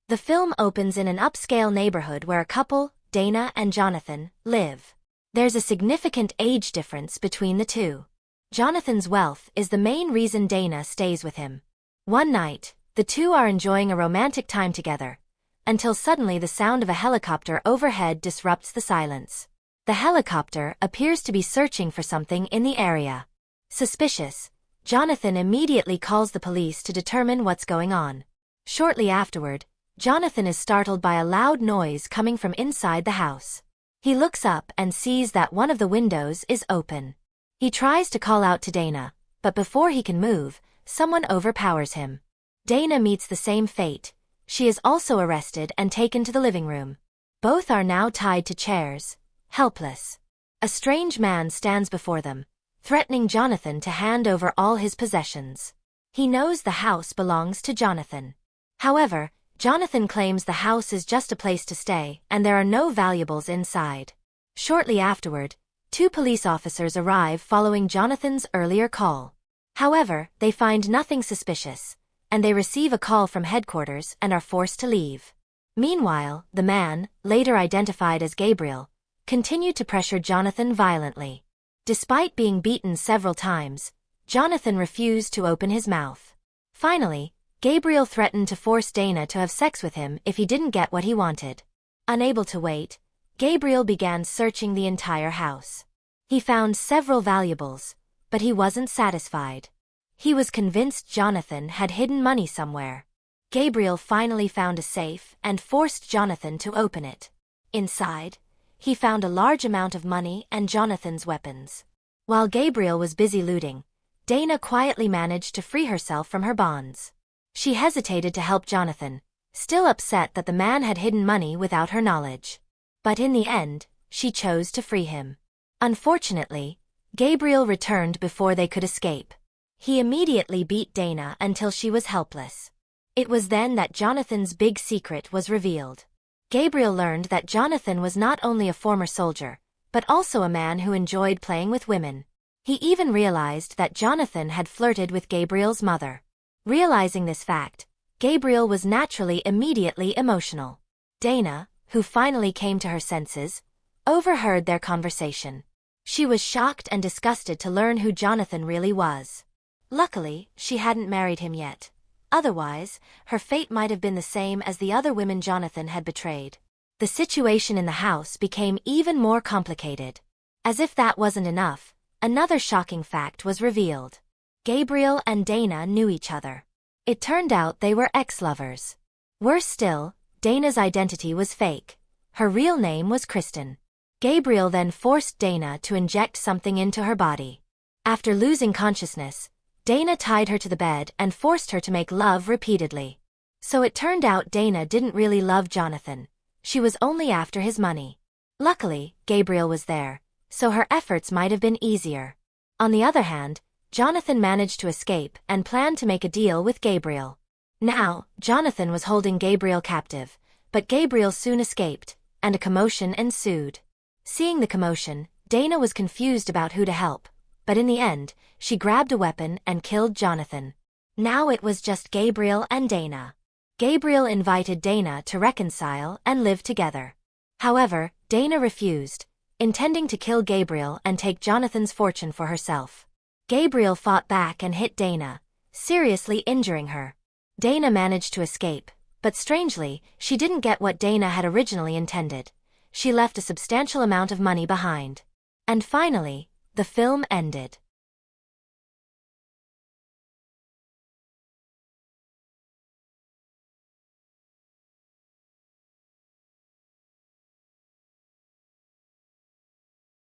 The film opens in an upscale neighborhood where a couple, Dana and Jonathan, live. There's a significant age difference between the two. Jonathan's wealth is the main reason Dana stays with him. One night, the two are enjoying a romantic time together, until suddenly the sound of a helicopter overhead disrupts the silence. The helicopter appears to be searching for something in the area. Suspicious, Jonathan immediately calls the police to determine what's going on. Shortly afterward, Jonathan is startled by a loud noise coming from inside the house. He looks up and sees that one of the windows is open. He tries to call out to Dana, but before he can move, someone overpowers him. Dana meets the same fate. She is also arrested and taken to the living room. Both are now tied to chairs, helpless. A strange man stands before them, threatening Jonathan to hand over all his possessions. He knows the house belongs to Jonathan. However, Jonathan claims the house is just a place to stay and there are no valuables inside. Shortly afterward, two police officers arrive following Jonathan's earlier call. However, they find nothing suspicious, and they receive a call from headquarters and are forced to leave. Meanwhile, the man, later identified as Gabriel, continued to pressure Jonathan violently. Despite being beaten several times, Jonathan refused to open his mouth. Finally, Gabriel threatened to force Dana to have sex with him if he didn't get what he wanted. Unable to wait, Gabriel began searching the entire house. He found several valuables, but he wasn't satisfied. He was convinced Jonathan had hidden money somewhere. Gabriel finally found a safe and forced Jonathan to open it. Inside, he found a large amount of money and Jonathan's weapons. While Gabriel was busy looting, Dana quietly managed to free herself from her bonds. She hesitated to help Jonathan, still upset that the man had hidden money without her knowledge. But in the end, she chose to free him. Unfortunately, Gabriel returned before they could escape. He immediately beat Dana until she was helpless. It was then that Jonathan's big secret was revealed. Gabriel learned that Jonathan was not only a former soldier, but also a man who enjoyed playing with women. He even realized that Jonathan had flirted with Gabriel's mother. Realizing this fact, Gabriel was naturally immediately emotional. Dana, who finally came to her senses, overheard their conversation. She was shocked and disgusted to learn who Jonathan really was. Luckily, she hadn't married him yet. Otherwise, her fate might have been the same as the other women Jonathan had betrayed. The situation in the house became even more complicated. As if that wasn't enough, another shocking fact was revealed. Gabriel and Dana knew each other. It turned out they were ex-lovers. Worse still, Dana's identity was fake. Her real name was Kristen. Gabriel then forced Dana to inject something into her body. After losing consciousness, Dana tied her to the bed and forced her to make love repeatedly. So it turned out Dana didn't really love Jonathan. She was only after his money. Luckily, Gabriel was there, so her efforts might have been easier. On the other hand, Jonathan managed to escape and planned to make a deal with Gabriel. Now, Jonathan was holding Gabriel captive, but Gabriel soon escaped, and a commotion ensued. Seeing the commotion, Dana was confused about who to help, but in the end, she grabbed a weapon and killed Jonathan. Now it was just Gabriel and Dana. Gabriel invited Dana to reconcile and live together. However, Dana refused, intending to kill Gabriel and take Jonathan's fortune for herself. Gabriel fought back and hit Dana, seriously injuring her. Dana managed to escape, but strangely, she didn't get what Dana had originally intended. She left a substantial amount of money behind. And finally, the film ended.